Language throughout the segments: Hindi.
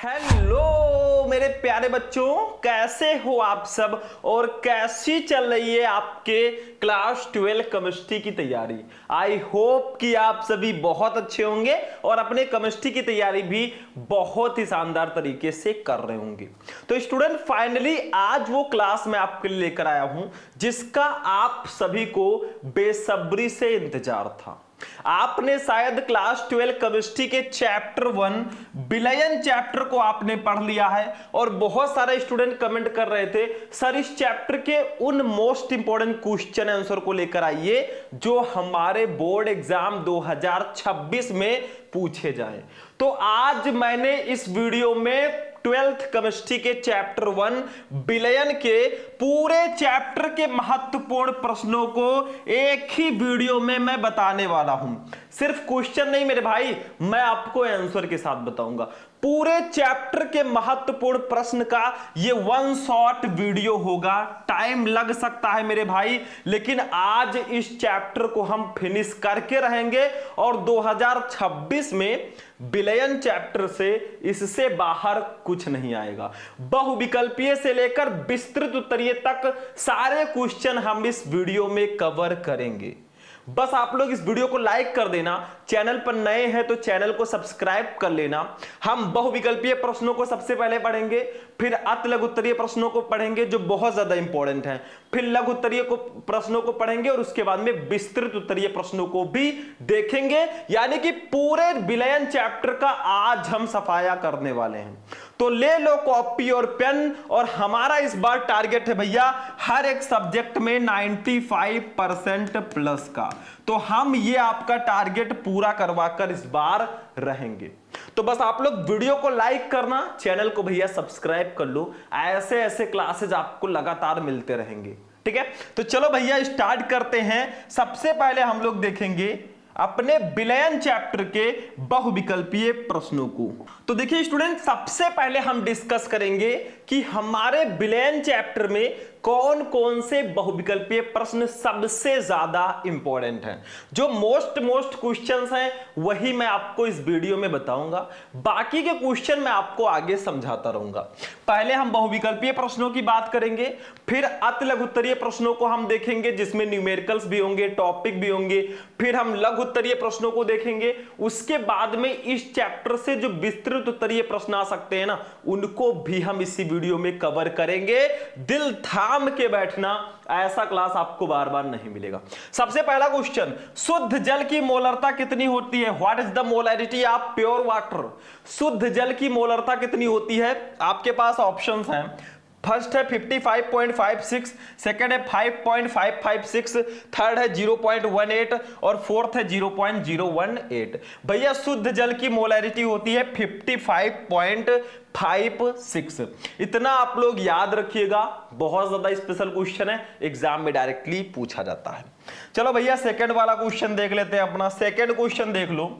हेलो मेरे प्यारे बच्चों, कैसे हो आप सब और कैसी चल रही है आपके क्लास 12 केमिस्ट्री की तैयारी। आई होप कि आप सभी बहुत अच्छे होंगे और अपने केमिस्ट्री की तैयारी भी बहुत ही शानदार तरीके से कर रहे होंगे। तो स्टूडेंट, फाइनली आज वो क्लास मैं आपके लिए लेकर आया हूं जिसका आप सभी को बेसब्री से इंतजार था। आपने शायद क्लास 12 केमिस्ट्री के चैप्टर 1 विलयन चैप्टर को आपने पढ़ लिया है और बहुत सारे स्टूडेंट कमेंट कर रहे थे सर इस चैप्टर के उन मोस्ट इंपॉर्टेंट क्वेश्चन आंसर को लेकर आइए जो हमारे बोर्ड एग्जाम 2026 में पूछे जाएं। तो आज मैंने इस वीडियो में 12th केमिस्ट्री के चैप्टर 1 विलयन के पूरे चैप्टर के महत्वपूर्ण प्रश्नों को एक ही वीडियो में मैं बताने वाला हूं। सिर्फ क्वेश्चन नहीं मेरे भाई, मैं आपको आंसर के साथ बताऊंगा। पूरे चैप्टर के महत्वपूर्ण प्रश्न का ये वन शॉट वीडियो होगा। टाइम लग सकता है मेरे भाई, लेकिन आज इस चैप्टर को हम फिनिश करके रहेंगे और 2026 में विलयन चैप्टर से इससे बाहर कुछ नहीं आएगा। बहुविकल्पीय से लेकर विस्तृत उत्तरीय तक सारे क्वेश्चन हम इस वीडियो में कवर करेंगे। बस आप लोग इस वीडियो को लाइक कर देना, चैनल पर नए हैं तो चैनल को सब्सक्राइब कर लेना। हम बहुविकल्पीय प्रश्नों को सबसे पहले पढ़ेंगे, फिर अति लघु उत्तरीय प्रश्नों को पढ़ेंगे जो बहुत ज्यादा इंपॉर्टेंट हैं, फिर लघु उत्तरीय प्रश्नों को पढ़ेंगे और उसके बाद में विस्तृत उत्तरीय प्रश्नों को भी देखेंगे। यानी कि पूरे विलयन चैप्टर का आज हम सफाया करने वाले हैं। तो ले लो कॉपी और पेन, और हमारा इस बार टारगेट है भैया हर एक सब्जेक्ट में 95% प्लस का। तो हम ये आपका टारगेट पूरा करवाकर इस बार रहेंगे। तो बस आप लोग वीडियो को लाइक करना, चैनल को भैया सब्सक्राइब कर लो, ऐसे ऐसे क्लासेस आपको लगातार मिलते रहेंगे। ठीक है, तो चलो भैया स्टार्ट करते हैं। सबसे पहले हम लोग देखेंगे अपने विलयन चैप्टर के बहुविकल्पीय प्रश्नों को। तो देखिए स्टूडेंट, सबसे पहले हम डिस्कस करेंगे कि हमारे विलयन चैप्टर में कौन कौन से बहुविकल्पीय प्रश्न सबसे ज्यादा इंपॉर्टेंट हैं। जो मोस्ट क्वेश्चंस हैं वही मैं आपको इस वीडियो में बताऊंगा, बाकी के क्वेश्चन मैं आपको आगे समझाता रहूंगा। पहले हम बहुविकल्पीय प्रश्नों की बात करेंगे, फिर अति लघु उत्तरीय प्रश्नों को हम देखेंगे जिसमें न्यूमेरिकल्स भी होंगे, टॉपिक भी होंगे, फिर हम लघु उत्तरीय प्रश्नों को देखेंगे। उसके बाद में इस चैप्टर से जो विस्तृत उत्तरीय प्रश्न आ सकते हैं ना, उनको भी हम इसी वीडियो में कवर करेंगे। दिल थाम के बैठना, ऐसा क्लास आपको बार बार नहीं मिलेगा। सबसे पहला क्वेश्चन, शुद्ध जल की मोलरता कितनी होती है? What is the molarity of pure water? शुद्ध जल की मोलरता कितनी होती है? आपके पास ऑप्शंस हैं। फर्स्ट है 55.56, सेकंड है 5.556, थर्ड है 0.18 और फोर्थ है 0.018। भैया शुद्ध जल की मोलैरिटी होती है 55.56। इतना आप लोग याद रखिएगा, बहुत ज्यादा स्पेशल क्वेश्चन है, एग्जाम में डायरेक्टली पूछा जाता है। चलो भैया सेकंड वाला क्वेश्चन देख लेते हैं। अपना सेकंड क्वेश्चन देख लो,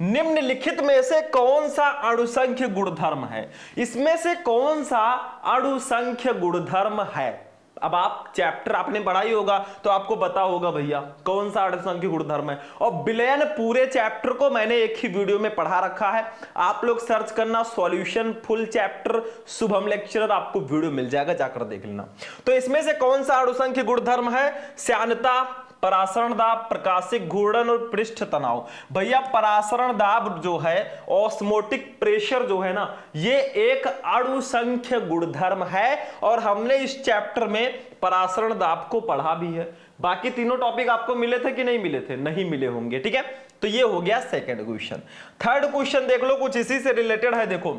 निम्नलिखित में से कौन सा अणुसंख्य गुणधर्म है? इसमें से कौन सा अणुसंख्य गुणधर्म है? अब आप चैप्टर आपने पढ़ा ही होगा तो आपको पता होगा भैया कौन सा अणुसंख्य गुणधर्म है। और विलयन पूरे चैप्टर को मैंने एक ही वीडियो में पढ़ा रखा है, आप लोग सर्च करना solution full chapter Shubham lecturer, आपको वीडियो मिल जाएगा, जाकर देख लेना। तो इसमें से कौन सा अणुसंख्य गुणधर्म है? श्यानता, परासरण दाब, प्रकाशिक घूर्णन और पृष्ठ तनाव। भैया परासरण दाब जो है, ऑस्मोटिक प्रेशर जो है ना, ये एक अणुसंख्य गुणधर्म है और हमने इस चैप्टर में परासरण दाब को पढ़ा भी है। बाकी तीनों टॉपिक आपको मिले थे कि नहीं मिले थे? नहीं मिले होंगे। ठीक है, तो ये हो गया सेकंड क्वेश्चन। थर्ड क्वेश्चन देख लो, कुछ इसी से रिलेटेड है। देखो,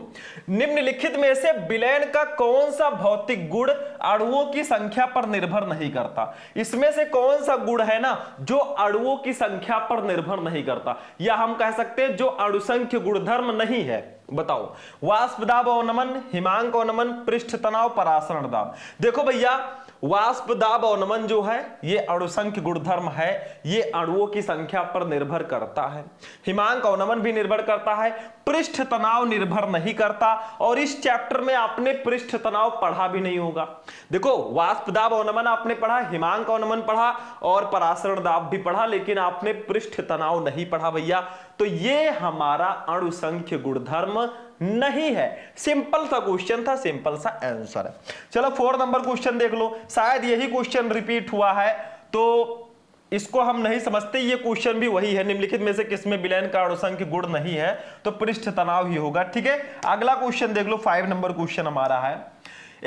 निम्नलिखित में से विलयन का कौन सा भौतिक गुण अणुओं की संख्या पर निर्भर नहीं करता? इसमें से कौन सा गुण है ना जो अणुओं की संख्या पर निर्भर नहीं करता, या हम कह सकते हैं जो अणुसंख्य गुणधर्म नहीं है? बताओ। वाष्प दाब अवनमन, हिमांक अवनमन, पृष्ठ तनाव, परासरण दाब। देखो भैया, वाष्प दाब अवनमन जो है ये अणुसंख्य गुणधर्म है, ये अणुओं की संख्या पर निर्भर करता है। हिमांक अवनमन भी निर्भर करता है, पृष्ठ तनाव निर्भर नहीं करता। और इस चैप्टर में आपने पृष्ठ तनाव पढ़ा भी नहीं होगा। देखो, वाष्प दाब अवनमन आपने पढ़ा, हिमांक अवनमन पढ़ा और परासरण दाब भी पढ़ा, लेकिन आपने पृष्ठ तनाव नहीं पढ़ा भैया। तो ये हमारा अणुसंख्य गुणधर्म नहीं है। सिंपल सा क्वेश्चन था, सिंपल सा आंसर है। चलो 4 नंबर क्वेश्चन देख लो, शायद यही क्वेश्चन रिपीट हुआ है तो इसको हम नहीं समझते। ये क्वेश्चन भी वही है, निम्नलिखित में से किसमें विलयन का अणुसंख्य गुण नहीं है, तो पृष्ठ तनाव ही होगा। ठीक है, अगला क्वेश्चन देख लो, 5 नंबर क्वेश्चन हमारा है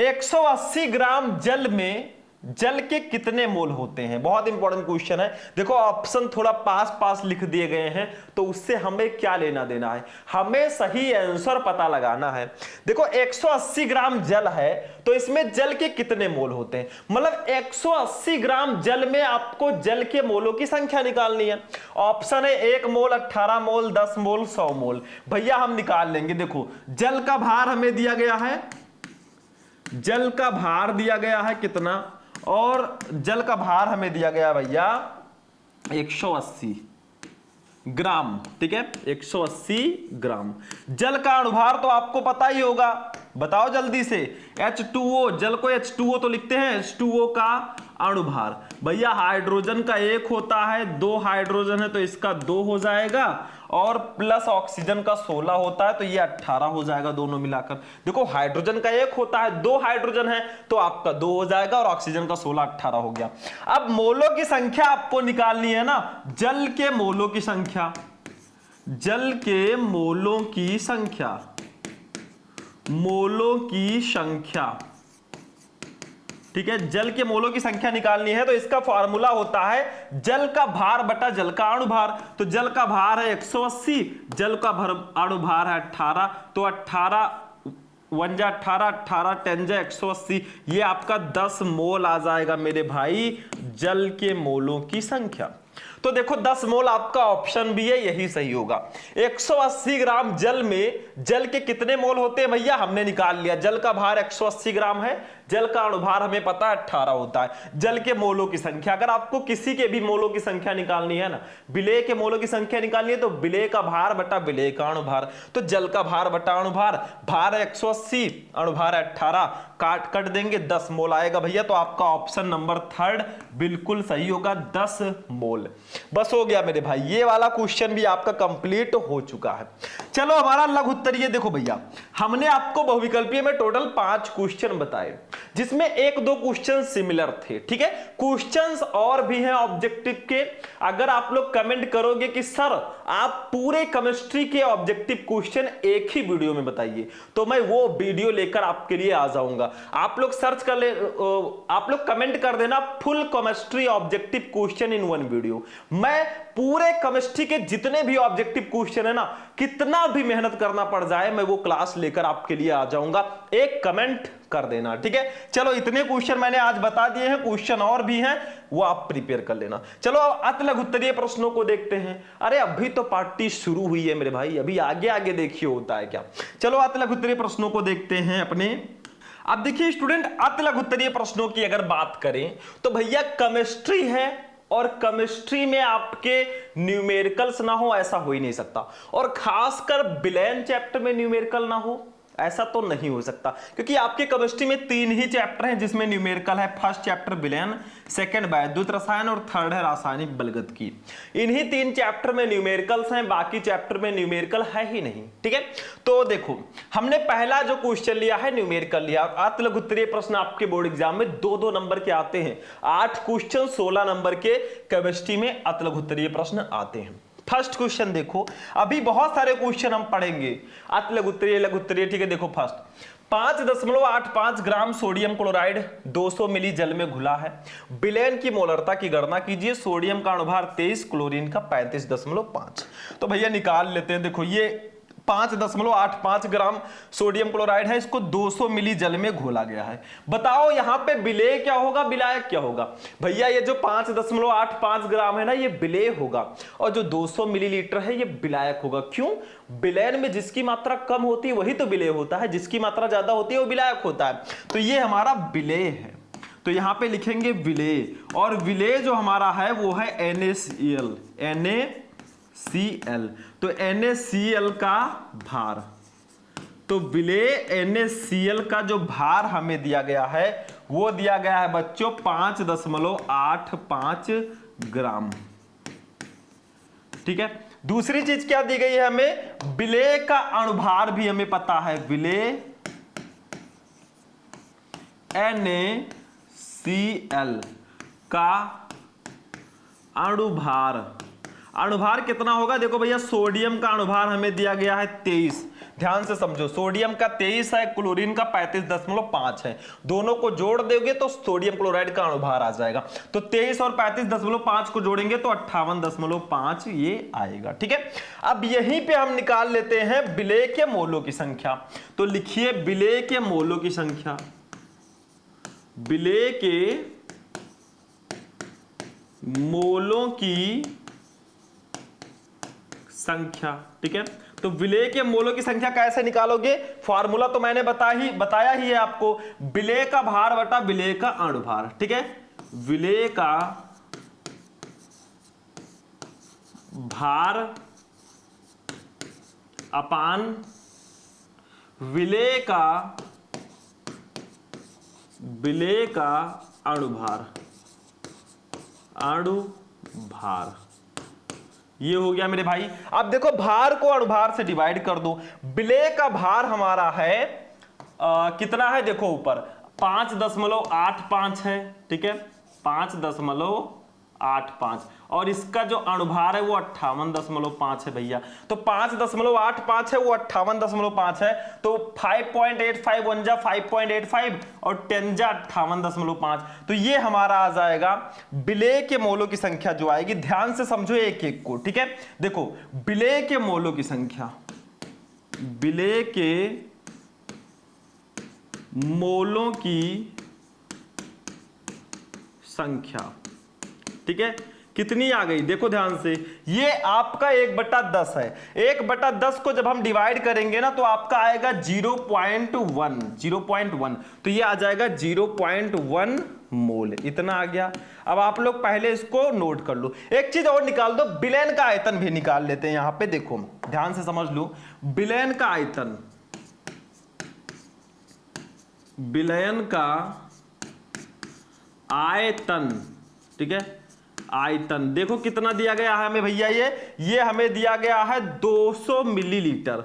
180 ग्राम जल में जल के कितने मोल होते हैं। बहुत इंपॉर्टेंट क्वेश्चन है। देखो ऑप्शन थोड़ा पास पास लिख दिए गए हैं तो उससे हमें क्या लेना देना है, हमें सही आंसर पता लगाना है। देखो 180 ग्राम जल है तो इसमें जल के कितने मोल होते हैं, मतलब 180 ग्राम जल में आपको जल के मोलों की संख्या निकालनी है। ऑप्शन है 1 मोल, 18 मोल, 10 मोल, 100 मोल। भैया हम निकाल लेंगे। देखो जल का भार हमें दिया गया है, जल का भार दिया गया है कितना, और जल का भार हमें दिया गया भैया 180 ग्राम। ठीक है, 180 ग्राम। जल का अणुभार तो आपको पता ही होगा, बताओ जल्दी से। H2O, जल को H2O तो लिखते हैं, H2O का अणुभार भैया हाइड्रोजन का 1 होता है, 2 हाइड्रोजन है तो इसका 2 हो जाएगा, और प्लस ऑक्सीजन का 16 होता है तो ये 18 हो जाएगा दोनों मिलाकर। देखो हाइड्रोजन का 1 होता है, 2 हाइड्रोजन है तो आपका 2 हो जाएगा, और ऑक्सीजन का 16, 18 हो गया। अब मोलों की संख्या आपको निकालनी है ना, जल के मोलों की संख्या, जल के मोलों की संख्या, मोलों की संख्या। ठीक है, जल के मोलों की संख्या निकालनी है तो इसका फॉर्मूला होता है जल का भार बटा जल का अणुभार। तो जल का भार है 180, जल का अणुभार है 18, तो 18 1 जा 18, 18 10 जा 180, ये आपका 10 मोल आ जाएगा मेरे भाई जल के मोलों की संख्या। तो देखो 10 मोल आपका ऑप्शन भी है, यही सही होगा। 180 ग्राम जल में जल के कितने मोल होते हैं भैया हमने निकाल लिया। जल का भार 180 ग्राम है, जल का अणुभार हमें पता है 18 होता है। जल के मोलों की संख्या, अगर आपको किसी के भी मोलों की संख्या निकालनी है ना, विलेय के मोलों की संख्या निकालनी है तो विलेय का भार बटा विलेय का अणुभार। तो जल का भार बटा अणुभार, भार 180, अणुभार 18, काट कट देंगे 10 मोल आएगा भैया। तो आपका ऑप्शन नंबर 3 बिल्कुल सही होगा, 10 मोल। बस हो गया मेरे भाई, ये वाला क्वेश्चन भी आपका कंप्लीट हो चुका है। चलो हमारा लघु उत्तरीय देखो भैया, हमने आपको बहुविकल्पीय में टोटल 5 क्वेश्चन बताए जिसमें 1-2 क्वेश्चन सिमिलर थे। ठीक है, क्वेश्चंस और भी हैं ऑब्जेक्टिव के। अगर आप लोग कमेंट करोगे कि सर आप पूरे केमिस्ट्री के ऑब्जेक्टिव क्वेश्चन एक ही वीडियो में बताइए, तो मैं वो वीडियो लेकर आपके लिए आ जाऊंगा। आप लोग सर्च कर ले, आप लोग कमेंट कर देना full chemistry objective question in 1 video. मैं पूरे केमिस्ट्री के जितने भी ऑब्जेक्टिव क्वेश्चन है ना, कितना भी मेहनत करना पड़ जाए, मैं वो क्लास लेकर आपके लिए आ जाऊंगा। एक कमेंट कर देना, ठीक है। चलो इतने क्वेश्चन मैंने आज बता दिए हैं, क्वेश्चन और भी हैं वो आप प्रिपेयर कर लेना। चलो अति लघु उत्तरीय प्रश्नों को देखते हैं। अरे अभी तो पार्टी शुरू हुई है मेरे भाई, अभी आगे आगे देखिए होता है क्या। चलो अति लघु उत्तरीय प्रश्नों को देखते हैं अपने। अब देखिए स्टूडेंट, अति लघु उत्तरीय प्रश्नों की अगर बात करें तो भैया केमिस्ट्री है और केमिस्ट्री में आपके न्यूमेरिकल्स ना हो ऐसा हो ही नहीं सकता, और खासकर विलयन चैप्टर में न्यूमेरिकल ना हो ऐसा तो नहीं हो सकता, क्योंकि आपके केमिस्ट्री में 3 ही चैप्टर हैं जिसमें न्यूमेरिकल है। फर्स्ट चैप्टर विलयन, सेकंड वैद्युत रसायन और थर्ड है रासायनिक बलगतकी। इन्हीं 3 चैप्टर में न्यूमेरिकल्स हैं, बाकी चैप्टर में न्यूमेरिकल है ही नहीं, ठीक है। तो देखो हमने पहला जो क्वेश्चन लिया है न्यूमेरिकल लिया। अति लघु उत्तरीय प्रश्न आपके बोर्ड एग्जाम में 2-2 नंबर के आते हैं। 8 क्वेश्चन 16 नंबर के केमिस्ट्री में अति लघु उत्तरीय प्रश्न आते हैं। फर्स्ट क्वेश्चन देखो, अभी बहुत सारे क्वेश्चन हम पढ़ेंगे अति लघु उत्तरीय लघु उत्तरीय, ठीक है। देखो फर्स्ट 5.85 ग्राम सोडियम क्लोराइड 200 मिली जल में घुला है। विलयन की मोलरता की गणना कीजिए। सोडियम का अणुभार 23, क्लोरीन का 35.5। तो भैया निकाल लेते हैं। देखो ये 5.85 ग्राम सोडियम क्लोराइड है, इसको 200 मिली जल में घोला गया है। बताओ यहां पे विलेय क्या होगा, विलायक क्या होगा। भैया ये जो 5.85 ग्राम है ना, ये विलेय होगा, और जो 200 मिलीलीटर है ये विलायक होगा। क्यों? विलयन में जिसकी मात्रा कम होती है वही तो विलेय होता है, जिसकी मात्रा ज्यादा होती है वो विलायक होता है। तो ये हमारा विलेय है, तो यहां पे लिखेंगे विलेय, और विलेय जो हमारा है वो है NaCl, NaCl। तो NaCl का भार, तो विलेय NaCl का जो भार हमें दिया गया है वो दिया गया है बच्चों 5.85 ग्राम, ठीक है। दूसरी चीज क्या दी गई है हमें, विलेय का अणुभार भी हमें पता है, विलेय NaCl का अणुभार, अणुभार कितना होगा, देखो भैया सोडियम का अणुभार हमें दिया गया है 23, ध्यान से समझो, सोडियम का 23 है, क्लोरीन का 35.5 है, दोनों को जोड़ दोगे तो सोडियम क्लोराइड का अणुभार आ जाएगा। तो 23 और 35.5 को जोड़ेंगे तो 58.5 ये आएगा। ठीक है, अब यहीं पे हम निकाल लेते हैं विलेय के मोलों की संख्या। तो लिखिए विलेय के मोलों की संख्या, विलेय के मोलों की संख्या। ठीक है, तो विलेय के मोलों की संख्या कैसे निकालोगे, फार्मूला तो मैंने बताया ही है आपको, विलेय का भार बटा विलेय का अणुभार। ठीक है, विलेय का भार अपान विलेय का अणुभार, अणुभार ये हो गया मेरे भाई। अब देखो भार को अणुभार से डिवाइड कर दो, विलेय का भार हमारा है कितना है, देखो ऊपर 5.85 है। ठीक है, 5.85 और इसका जो अणुभार है वो 58.5 है भैया। तो 5.85 है, वो 58.5 है, तो 5.85 1 जा 5.85 और 10 जा 58.5, तो ये हमारा आ जाएगा विलेय के मोलों की संख्या जो आएगी। ध्यान से समझो एक एक को। ठीक है, देखो विलेय के मोलों की संख्या, विलेय के मोलों की संख्या, ठीक है, कितनी आ गई, देखो ध्यान से, ये आपका 1/10 है। 1/10 को जब हम डिवाइड करेंगे ना तो आपका आएगा 0.1, तो ये आ जाएगा 0.1 मोल, इतना आ गया। अब आप लोग पहले इसको नोट कर लो। एक चीज और निकाल दो, विलयन का आयतन भी निकाल लेते हैं। यहां पे देखो ध्यान से समझ लो, विलयन का आयतन, विलयन का आयतन, ठीक है, आयतन देखो कितना दिया गया है हमें भैया, ये हमें दिया गया है 200 मिलीलीटर,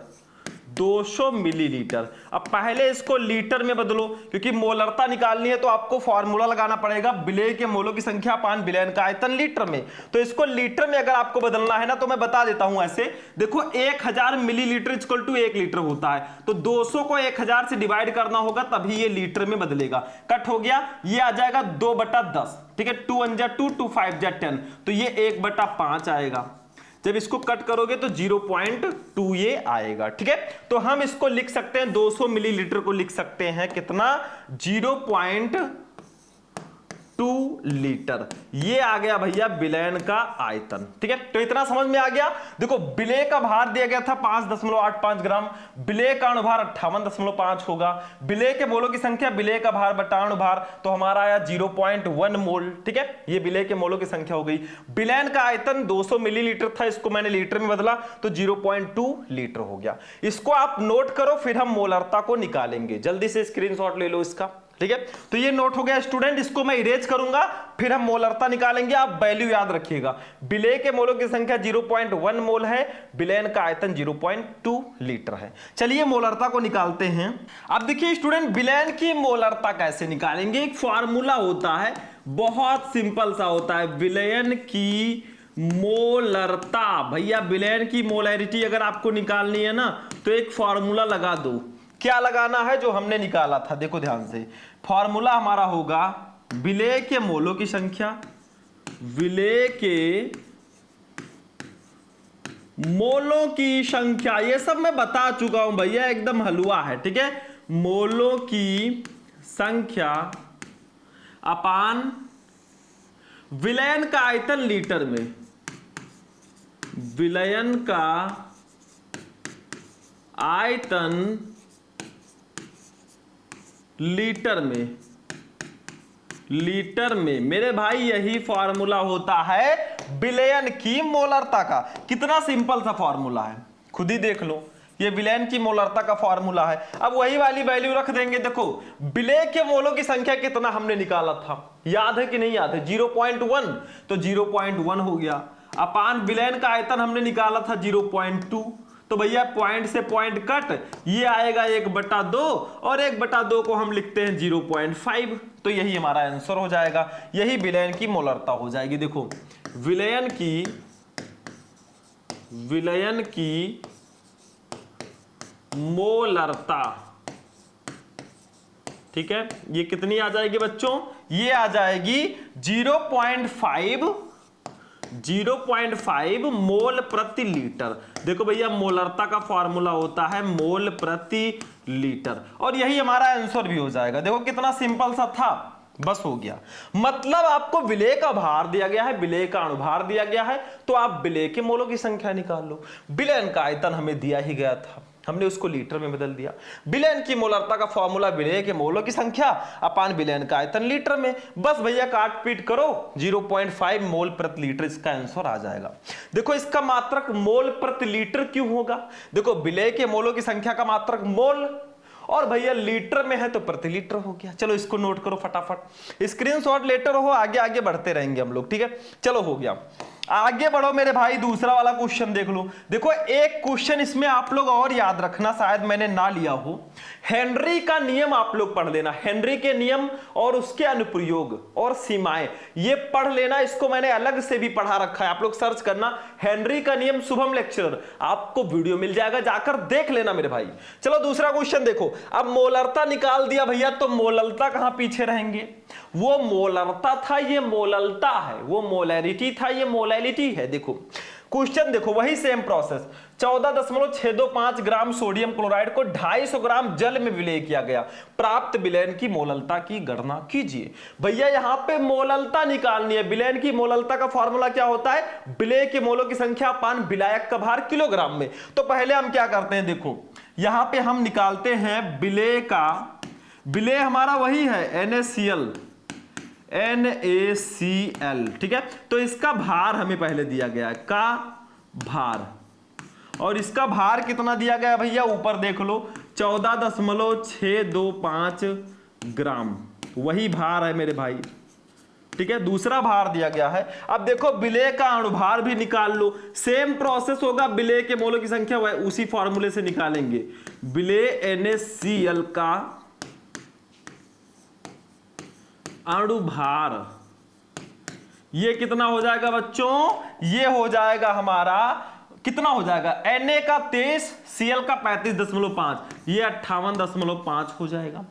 200 मिलीलीटर। अब पहले इसको लीटर में बदलो, क्योंकि मोलरता निकालनी है तो आपको फॉर्मूला लगाना पड़ेगा, विलेय के मोलों की संख्या पान विलयन का आयतन लीटर में। तो इसको लीटर में अगर आपको बदलना है ना तो मैं बता देता हूं ऐसे, देखो 1000 मिलीलीटर इक्वल टू 1 लीटर होता है, तो 200 को 1000 से डिवाइड करना होगा तभी ये लीटर में बदलेगा। कट हो गया, ये आ जाएगा 2/10। ठीक है, 2 1 जा 2, 2 5 जा 10, तो ये 1/5 आएगा। जब इसको कट करोगे तो 0.2 ये आएगा। ठीक है, तो हम इसको लिख सकते हैं, 200 मिलीलीटर को लिख सकते हैं कितना, 0.2 लीटर। ये आ गया भैया विलयन का आयतन। ठीक है, तो इतना समझ में आ गया। देखो विलेय का भार दिया गया था 5.85 ग्राम, विलेय का अणुभार 58.5 होगा, विलेय के मोलों की संख्या विलेय का भार बटा अणुभार, तो हमारा आया 0.1 मोल। ठीक है, ये विलेय के मोलों की संख्या हो गई। विलयन का आयतन 200 मिलीलीटर था, इसको मैंने लीटर में बदला तो 0.2 लीटर हो गया। इसको आप नोट करो, फिर हम मोलरता को निकालेंगे। जल्दी से स्क्रीनशॉट ले लो इसका। ठीक है, तो ये नोट हो गया स्टूडेंट, इसको मैं इरेज करूंगा, फिर हम मोलरता निकालेंगे। आप वैल्यू याद रखिएगा, विलेय के मोलों की संख्या 0.1 मोल है, विलयन का आयतन 0.2 लीटर है। चलिए मोलरता को निकालते हैं। अब देखिए स्टूडेंट, विलयन की मोलरता कैसे निकालेंगे, एक फॉर्मूला होता है, बहुत सिंपल सा होता है, विलयन की मोलरता। भैया विलयन की मोलैरिटी अगर आपको निकालनी है ना तो एक फॉर्मूला लगा दो। क्या लगाना है, जो हमने निकाला था, देखो ध्यान से, फॉर्मूला हमारा होगा विलेय के मोलों की संख्या, विलेय के मोलों की संख्या, ये सब मैं बता चुका हूं भैया, एकदम हलवा है। ठीक है, मोलों की संख्या अपान विलयन का आयतन लीटर में, विलयन का आयतन लीटर में, लीटर में मेरे भाई यही फॉर्मूला होता है विलयन की मोलरता का। कितना सिंपल सा फॉर्मूला है, खुद ही देख लो, ये विलयन की मोलरता का फॉर्मूला है। अब वही वाली वैल्यू रख देंगे। देखो विलेय के मोलों की संख्या कितना हमने निकाला था, याद है कि नहीं याद है, 0.1, तो 0.1 हो गया। अपान विलयन का आयतन हमने निकाला था 0.2, तो भैया पॉइंट से पॉइंट कट, ये आएगा 1/2 और 1/2 को हम लिखते हैं 0.5, तो यही हमारा आंसर हो जाएगा। यही विलयन की मोलरता हो जाएगी। देखो विलयन की मोलरता, ठीक है, ये कितनी आ जाएगी बच्चों, ये आ जाएगी 0.5 मोल प्रति लीटर। देखो भैया मोलरता का फॉर्मूला होता है मोल प्रति लीटर, और यही हमारा आंसर भी हो जाएगा। देखो कितना सिंपल सा था, बस हो गया। मतलब आपको विलेय का भार दिया गया है, विलेय का अणुभार दिया गया है, तो आप विलेय के मोलों की संख्या निकाल लो। विलयन का आयतन हमें दिया ही गया था, हमने उसको लीटर में बदल दिया। विलयन की मोलरता का फॉर्मूला विलेय के मोलों की संख्या अपान विलयन का आयतन लीटर में, बस भैया काट पीट करो 0.5 मोल प्रति लीटर, इसका आंसर आ जाएगा। देखो इसका मात्रक मोल प्रति लीटर क्यों होगा, देखो विलेय के मोलों की संख्या का मात्रक मोल, और भैया लीटर में है तो प्रति लीटर हो गया। चलो इसको नोट करो फटाफट, स्क्रीनशॉट लेते रहो, आगे आगे बढ़ते रहेंगे हम लोग, ठीक है। चलो हो गया, आगे बढ़ो मेरे भाई, दूसरा वाला क्वेश्चन देख लो। देखो एक क्वेश्चन इसमें आप लोग और याद रखना, शायद मैंने ना लिया हो, हेनरी का नियम आप लोग पढ़ लेना, हेनरी के नियम और उसके अनुप्रयोग और सीमाएं, ये पढ़ लेना। इसको मैंने अलग से भी पढ़ा रखा है, आप लोग सर्च करना हेनरी का नियम शुभम लेक्चरर, आपको वीडियो मिल जाएगा, जाकर देख लेना मेरे भाई। चलो दूसरा क्वेश्चन देखो, अब मोलरता निकाल दिया भैया, तो मोललता कहां पीछे रहेंगे, वो मोलरता था ये मोललता है, वो मोलैरिटी था ये मोलैलिटी है। देखो क्वेश्चन देखो, वही same process, 14.625 gram sodium chloride को 250 ग्राम जल में विलेय किया गया, प्राप्त विलयन की मोललता की गणना कीजिए। भैया यहां पे मोललता निकालनी है, विलयन की मोललता का फॉर्मूला क्या होता है, विलेय के मोलों की संख्या अपान विलायक का भार किलोग्राम में। तो पहले हम क्या करते हैं, देखो यहां पे हम निकालते हैं विलेय का, विलेय हमारा वही है NaCl, ठीक है। तो इसका भार हमें पहले दिया गया है, का भार, और इसका भार कितना दिया गया भैया, ऊपर देख लो 14.625 ग्राम, वही भार है मेरे भाई, ठीक है। दूसरा भार दिया गया है। अब देखो विलेय का अणुभार भी निकाल लो, सेम प्रोसेस होगा, विलेय के मोलों की संख्या उसी फॉर्मूले से निकालेंगे। विलेय NaCl का अणुभार, ये कितना हो जाएगा बच्चों, ये हो जाएगा हमारा, कितना हो जाएगा, Na का 23, Cl का 35.5, ये 58.5 हो जाएगा।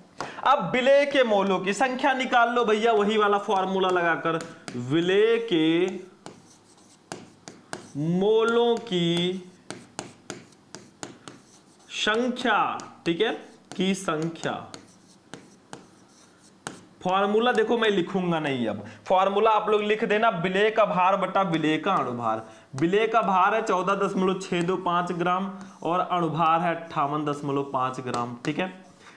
अब विलेय के मोलों की संख्या निकाल लो भैया, वही वाला फॉर्मूला लगाकर, विलेय के मोलों की संख्या, ठीक है, की संख्या। फॉर्मूला देखो मैं लिखूंगा नहीं, अब फॉर्मूला आप लोग लिख देना, विलेय का भार बटा विलेय का अणुभार। विलेय का भार है 14.625 ग्राम और अणुभार है 58.5 ग्राम, ठीक है।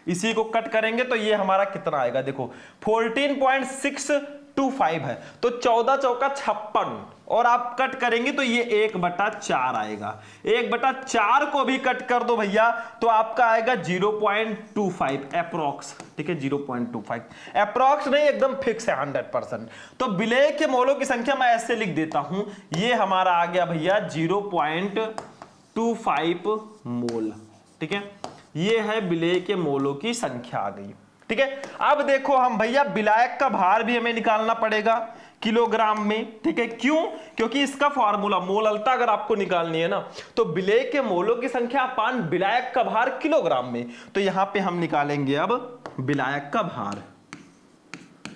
इसी को कट करेंगे तो ये हमारा कितना आएगा, देखो 14.625 है, तो 14 चौका 56, और आप कट करेंगे तो ये 1/4 आएगा। 1/4 को भी कट कर दो भैया तो आपका आएगा 0.25 अप्रोक्स, ठीक है, 0.25 अप्रोक्स नहीं, एकदम फिक्स है 100%। तो विलेय के मोलों की संख्या मैं ऐसे लिख देता हूं, ये हमारा आ गया भैया 0.25 मोल, ठीक है, ये है विलेय के मोलों की संख्या आ गई, ठीक है। अब देखो हम भैया विलायक का भार भी हमें निकालना पड़ेगा किलोग्राम में, ठीक है, क्यों, क्योंकि इसका फॉर्मूला मोललता अगर आपको निकालनी है ना, तो विलेय के मोलों की संख्या अपान विलायक का भार किलोग्राम में। तो यहां पे हम निकालेंगे अब विलायक का भार,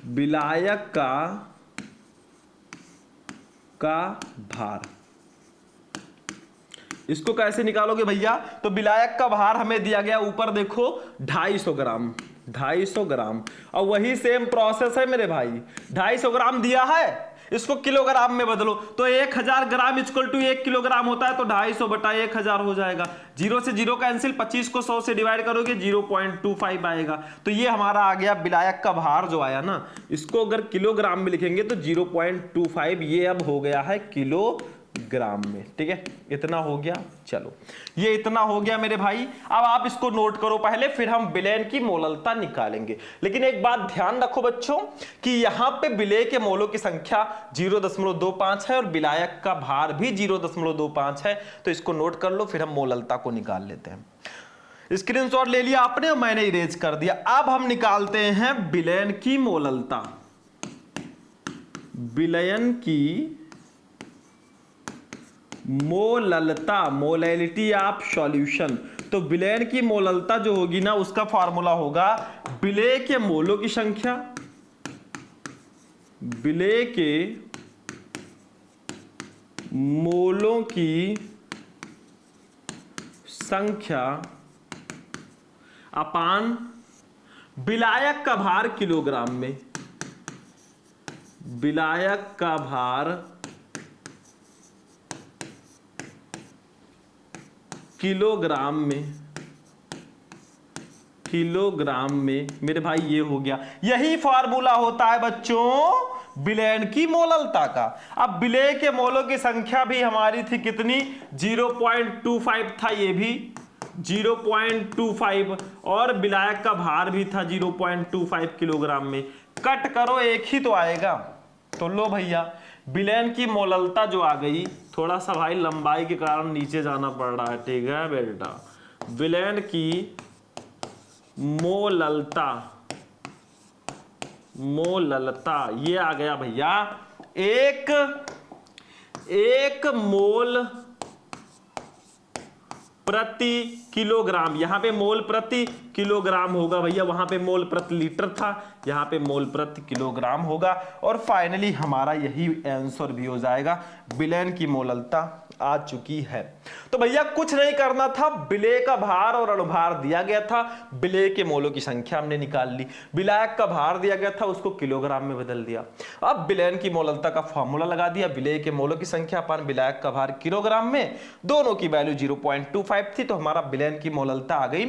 विलायक का भार, इसको कैसे निकालोगे भैया, तो विलायक का भार हमें दिया गया, ऊपर देखो 250 ग्राम, 250 ग्राम, और वही सेम प्रोसेस है मेरे भाई, 250 ग्राम दिया है, इसको किलोग्राम में बदलो तो 1000 ग्राम इक्वल टू 1 किलोग्राम होता है, तो 250 बटा 1000 हो जाएगा। 0 से 0 कैंसिल, 25 को 100 से डिवाइड करोगे 0.25 आएगा। तो ये हमारा आ गया विलायक का भार जो आया ना, इसको अगर किलोग्राम में लिखेंगे तो 0.25, ये अब हो गया है किलोग्राम, ग्राम में। ठीक है, इतना हो गया। चलो ये इतना हो गया मेरे भाई। अब आप इसको नोट करो पहले, फिर हम विलयन की मोललता निकालेंगे। लेकिन एक बात ध्यान रखो बच्चों कि यहां पे विलेय के मोलों की संख्या 0.25 है और विलायक का भार भी 0.25 है। तो इसको नोट कर लो, फिर हम मोललता को निकाल लेते हैं। स्क्रीनशॉट ले लिया आपने और मैंने इरेज कर दिया। अब हम निकालते हैं विलयन की मोललता। विलयन की मोललता, मोलैलिटी ऑफ सॉल्यूशन। तो विलयन की मोललता जो होगी ना, उसका फार्मूला होगा विलेय के मोलों की संख्या, विलेय के मोलों की संख्या अपान विलायक का भार किलोग्राम में। विलायक का भार किलोग्राम में, किलोग्राम में मेरे भाई ये हो गया। यही फार्मूला होता है बच्चों विलयन की मोललता का। अब विलेय के मोलों की संख्या भी हमारी थी कितनी, 0.25 था, ये भी 0.25 और विलायक का भार भी था 0.25 किलोग्राम में। कट करो एक ही तो आएगा। तो लो भैया विलयन की मोललता जो आ गई, थोड़ा सा भाई लंबाई के कारण नीचे जाना पड़ रहा है, ठीक है बेटा। विलयन की मोललता, मोललता ये आ गया भैया, एक मोल प्रति किलोग्राम। यहां पे मोल प्रति किलोग्राम होगा भैया, वहां पे मोल प्रति लीटर था, यहां पे मोल प्रति किलोग्राम होगा। और फाइनली हमारा यही आंसर भी हो जाएगा। विलयन की मोललता आ चुकी है। तो भैया कुछ नहीं करना था, विलेय का भार और अणुभार दिया गया था, विलेय के मोलों की संख्या हमने निकाल ली, विलायक का भार दिया गया था, उसको किलोग्राम में बदल दिया। अब विलयन की मोललता का फॉर्मूला लगा दिया, विलेय के मोलों की संख्या अपन विलायक का भार किलोग्राम में, दोनों की वैल्यू 0.25 थी, तो हमारा विलयन की मोललता आ गई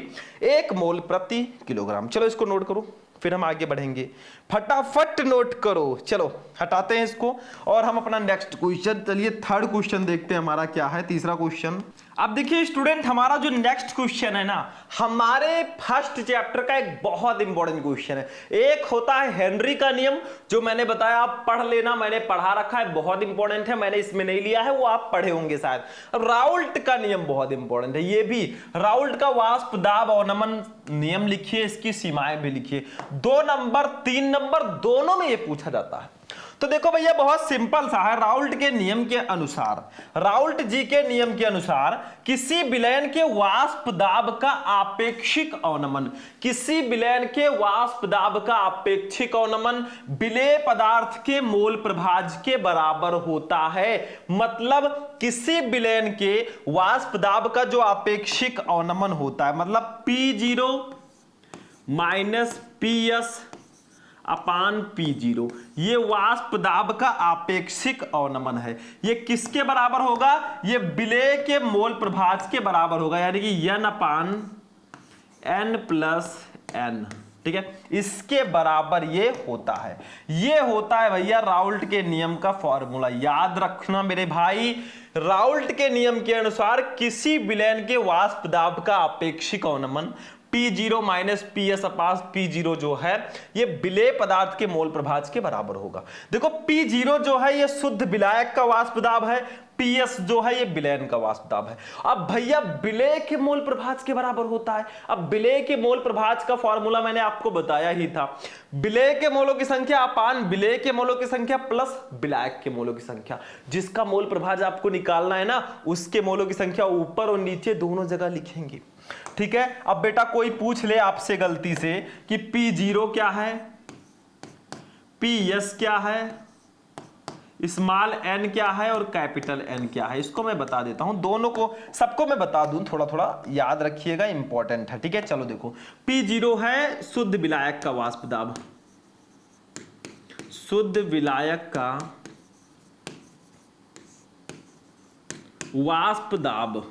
1 मोल प्रति किलोग्राम। चलो इसको नोट करो, फिर हम आगे बढ़ेंगे। फटाफट नोट करो। चलो हटाते हैं इसको और हम अपना नेक्स्ट क्वेश्चन, चलिए थर्ड क्वेश्चन देखते हैं हमारा क्या है, तीसरा क्वेश्चन। अब देखिए स्टूडेंट, हमारा जो नेक्स्ट क्वेश्चन है ना, हमारे फर्स्ट चैप्टर का एक बहुत इंपॉर्टेंट क्वेश्चन है। एक होता है हेनरी का नियम, जो मैंने बताया आप पढ़ लेना, मैंने पढ़ा रखा है, बहुत इंपॉर्टेंट है, मैंने इसमें नहीं लिया है, वो आप पढ़े होंगे शायद। अब राउल्ट का नियम बहुत इंपॉर्टेंट है, ये भी राउल्ट का वाष्प दाब अवनमन नियम लिखिए, इसकी सीमाएं भी लिखिए। 2 नंबर 3 नंबर दोनों में ये पूछा जाता है। तो देखो भैया बहुत सिंपल सा है। राउल्ट के नियम के अनुसार, राउल्ट जी के नियम के अनुसार किसी विलयन के वाष्प दाब का आपेक्षिक अवनमन, किसी विलयन के वाष्प दाब का आपेक्षिक अवनमन विलेय पदार्थ के मोल प्रभाज्य के बराबर होता है। मतलब किसी विलयन के वाष्प दाब का जो आपेक्षिक अवनमन होता है, मतलब P0 माइनस PS अपान P0, ये वाष्प दाब का आपेक्षिक अवनमन है। ये किसके बराबर होगा, ये विलेय के मोल प्रभाज्य के बराबर होगा, यानी कि N अपान N प्लस N। ठीक है, इसके बराबर ये होता है। ये होता है भैया राउल्ट के नियम का फॉर्मूला। याद रखना मेरे भाई, राउल्ट के नियम के अनुसार किसी विलयन के वाष्प दाब का आपेक्षिक अवनमन P0 माइनस PS अपान P0 जो है, ये विलेय पदार्थ के मोल प्रभाज्य के बराबर होगा। देखो P0 जो है ये शुद्ध विलायक का वाष्प दाब है, PS जो है ये विलयन का वाष्प दाब है। अब भैया विलेय के मोल प्रभाज्य के बराबर होता है। अब विलेय के मोल प्रभाज्य का फॉर्मूला मैंने आपको बताया ही था, विलेय के मोलों की संख्या अपान विलेय के मोलों की संख्या प्लस विलायक के मोलों की संख्या। जिसका मोल प्रभाज्य आपको निकालना है ना, उसके मोलों की संख्या ऊपर और नीचे दोनों जगह लिखेंगे। ठीक है, अब बेटा कोई पूछ ले आपसे गलती से कि P0 क्या है, PS क्या है, स्मॉल n क्या है और कैपिटल N क्या है, इसको मैं बता देता हूं। दोनों को सबको मैं बता दूं, थोड़ा थोड़ा याद रखिएगा, इंपॉर्टेंट है। ठीक है, चलो देखो P0 है शुद्ध विलायक का वाष्प दाब, शुद्ध विलायक का वाष्प दाब,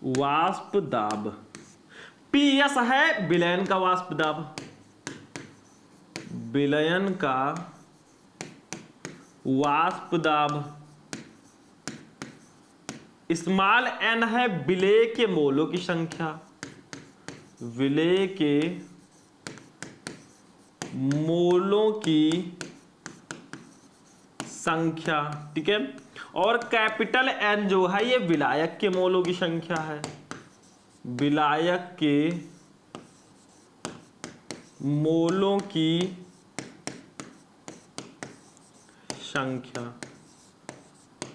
वाष्प दाब। PS है विलयन का वाष्प दाब, विलयन का वाष्प दाब स्मॉल n है विलेय के मोलों की संख्या, विलेय के मोलों की संख्या, ठीक है। और कैपिटल N जो है ये विलायक के मोलों की संख्या है, विलायक के मोलों की संख्या,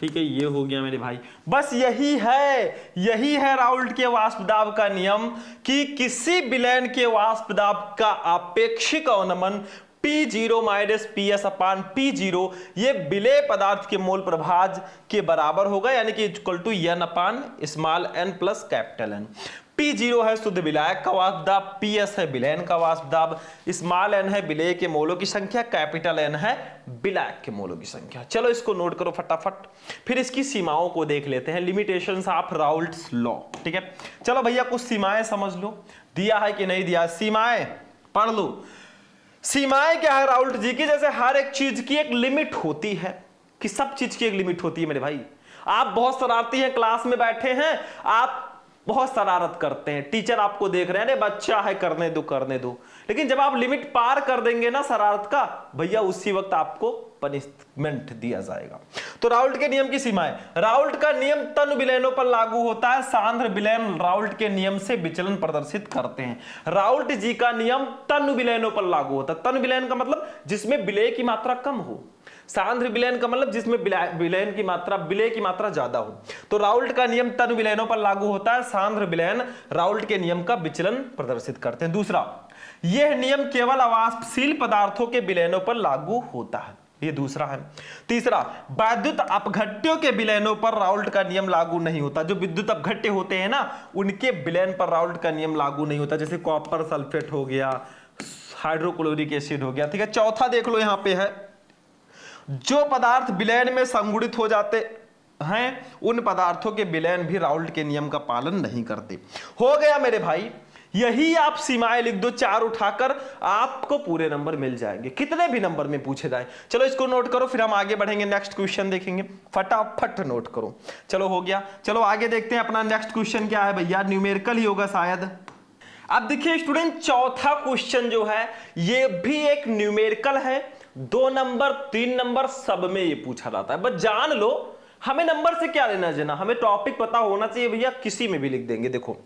ठीक है। ये हो गया मेरे भाई। बस यही है राउल्ट के वाष्प दाब का नियम कि किसी विलयन के वाष्प दाब का आपेक्षिक अवनमन P0 माइनस PS अपान P0 ये विलेय पदार्थ के मोल प्रभाज के बराबर होगा, यानी कि equal to n upon small n plus capital N। P0 है शुद्ध विलायक का वाष्प दाब, PS है विलयन का वाष्प दाब, स्मॉल n है विलेय के मोलों की संख्या, कैपिटल N है विलायक के मोलों की संख्या। चलो इसको नोट करो फटाफट, फिर इसकी सीमाओं को देख लेते हैं, लिमिटेशंस ऑफ राउल्ट्स लॉ, ठीक है। चलो भैया कुछ सीमाएं समझ लो, दिया है कि नहीं दिया, सीमाएं पढ़ लो। सीमाएं क्या है राउल्ट जी की, जैसे हर एक चीज की एक लिमिट होती है, कि सब चीज की एक लिमिट होती है मेरे भाई। आप बहुत शरारती हैं, क्लास में बैठे हैं, आप बहुत शरारत करते हैं, टीचर आपको देख रहे हैं, अरे बच्चा है करने दो, लेकिन जब आप लिमिट पार कर देंगे ना शरारत का, भैया उसी वक्त आपको पनिशमेंट दिया जाएगा। तो राउल्ट के नियम की सीमाएं, राउल्ट का नियम तन विलयनों पर लागू होता है, सांद्र विलयन राउल्ट के नियम से विचलन प्रदर्शित करते हैं। राउल्ट जी का नियम तन विलयनों पर लागू होता है। तन विलयन का मतलब जिसमें विलेय की मात्रा कम हो, सांद्र विलयन का मतलब जिसमें विलयन की मात्रा विलेय की मात्रा ज्यादा हो। तो राउल्ट का नियम तन विलयनों पर लागू होता है, सांद्र विलयन राउल्ट के नियम का विचलन प्रदर्शित करते हैं। दूसरा, यह नियम केवल अवाष्पशील पदार्थों के विलयनों पर लागू होता है, ये दूसरा है। तीसरा, वैद्युत अपघट्यों के विलयनों पर राउल्ट का नियम लागू नहीं होता। जो विद्युत अपघट्य होते हैं ना, उनके विलयन पर राउल्ट का नियम लागू नहीं होता, जैसे कॉपर सल्फेट हो गया, हाइड्रोक्लोरिक एसिड हो गया, ठीक है। चौथा देख लो, यहां पे है जो पदार्थ विलयन में संगुणित हो जाते हैं, उन पदार्थों के विलयन भी राउल्ट के नियम का पालन नहीं करते। हो गया मेरे भाई, यही आप सीमाएं लिख दो, 4 उठाकर आपको पूरे नंबर मिल जाएंगे, कितने भी नंबर में पूछे जाए। चलो इसको नोट करो, फिर हम आगे बढ़ेंगे, नेक्स्ट क्वेश्चन देखेंगे, फटाफट नोट करो। चलो हो गया, चलो आगे देखते हैं अपना नेक्स्ट क्वेश्चन क्या है भैया, न्यूमेरिकल ही होगा शायद। अब देखिए स्टूडेंट, चौथा क्वेश्चन जो है ये भी एक न्यूमेरिकल है, 2 नंबर 3 नंबर सब में ये पूछा जाता है। बस जान लो, हमें नंबर से क्या लेना देना, हमें टॉपिक पता होना चाहिए भैया, किसी में भी लिख देंगे। देखो,